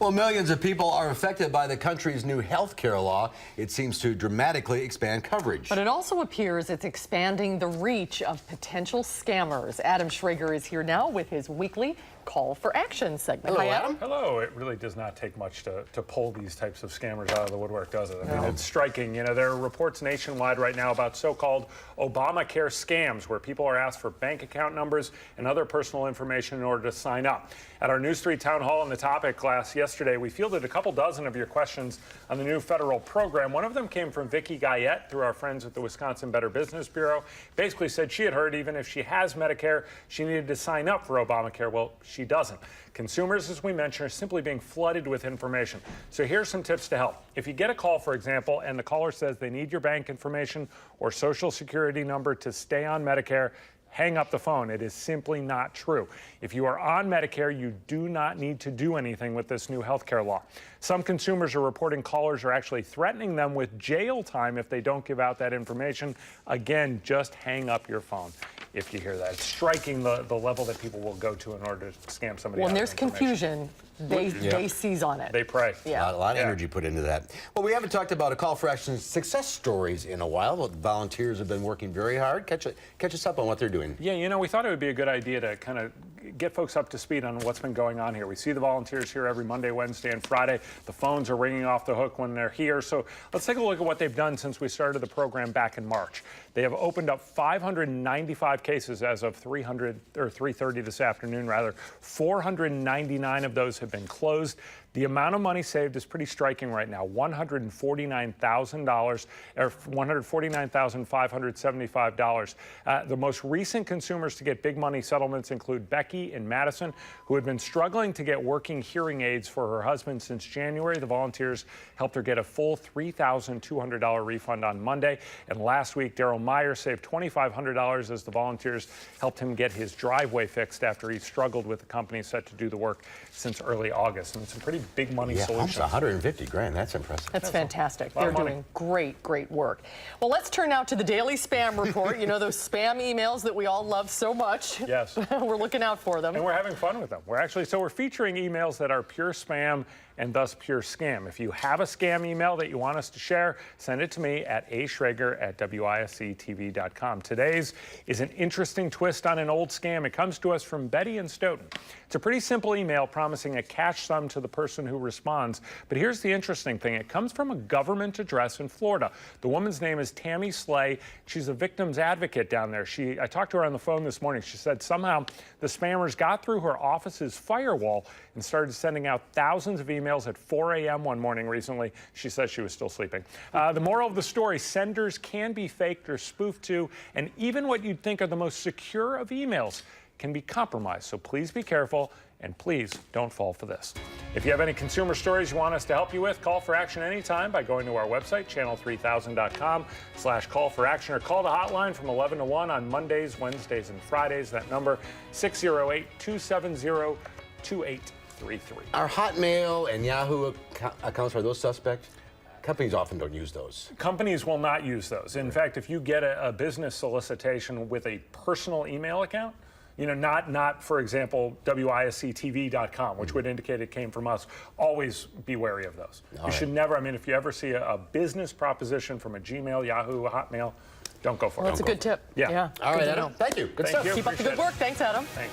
Well, millions of people are affected by the country's new health care law. It seems to dramatically expand coverage. But it also appears it's expanding the reach of potential scammers. Adam Schrager is here now with his weekly Call for Action segment. Hello, Hi, Adam. Hello. It really does not take much to pull these types of scammers out of the woodwork, does it? I mean, it's striking. You know, there are reports nationwide right now about so-called Obamacare scams, where people are asked for bank account numbers and other personal information in order to sign up. At our News 3 town hall on the topic class yesterday, we fielded a couple dozen of your questions on the new federal program. One of them came from Vicki Guyette through our friends at the Wisconsin Better Business Bureau. Basically said she had heard even if she has Medicare, she needed to sign up for Obamacare. Well, she doesn't. Consumers, as we mentioned, are simply being flooded with information. So here's some tips to help. If you get a call, for example, and the caller says they need your bank information or social security number to stay on Medicare, hang up the phone. It is simply not true. If you are on Medicare, you do not need to do anything with this new health care law. Some consumers are reporting callers are actually threatening them with jail time if they don't give out that information. Again, just hang up your phone if you hear that. It's striking the level that people will go to in order to scam somebody. When there's confusion, they seize on it. They prey. Yeah. A lot of energy put into that. Well, we haven't talked about a Call for Action success stories in a while. Well, volunteers have been working very hard. Catch us up on what they're doing. Yeah, you know, we thought it would be a good idea to kind of get folks up to speed on what's been going on here. We see the volunteers here every Monday, Wednesday, and Friday. The phones are ringing off the hook when they're here. So let's take a look at what they've done since we started the program back in March. They have opened up 595 cases as of 3:30 this afternoon, rather. 499 of those have been closed. The amount of money saved is pretty striking right now, $149,000, or $149,575. The most recent consumers to get big money settlements include Becky in Madison, who had been struggling to get working hearing aids for her husband since January. The volunteers helped her get a full $3,200 refund on Monday. And last week, Daryl Meyer saved $2,500 as the volunteers helped him get his driveway fixed after he struggled with the company set to do the work since early August. And some pretty big money solutions. Almost 150 grand. That's impressive. That's fantastic. They're doing great work. Well, let's turn now to the daily spam report. You know, those spam emails that we all love so much. Yes. We're looking out for them. And we're having fun with them. We're featuring emails that are pure spam and thus pure scam. If you have a scam email that you want us to share, send it to me at aschrager@wisctv.com. Today's is an interesting twist on an old scam. It comes to us from Betty in Stoughton. It's a pretty simple email promising a cash sum to the person who responds. But here's the interesting thing. It comes from a government address in Florida. The woman's name is Tammy Slay. She's a victim's advocate down there. I talked to her on the phone this morning. She said somehow the spammers got through her office's firewall and started sending out thousands of emails at 4 a.m. one morning recently. She says she was still sleeping. The moral of the story, senders can be faked or spoofed to, and even what you'd think are the most secure of emails can be compromised. So please be careful, and please don't fall for this. If you have any consumer stories you want us to help you with, call for action anytime by going to our website, channel3000.com/call-for-action, or call the hotline from 11 to 1 on Mondays, Wednesdays, and Fridays. That number, 608-270-2833. Are Hotmail and Yahoo accounts, are those suspect? Companies often don't use those. Companies will not use those. In fact, if you get a business solicitation with a personal email account, you know, not for example, wisctv.com, which would indicate it came from us, always be wary of those. You should never, I mean, if you ever see a business proposition from a Gmail, Yahoo, Hotmail, don't go for it. That's a good tip. Yeah. All right, Adam. Thank you. Good stuff. Keep up the good work. Thanks, Adam. Thanks.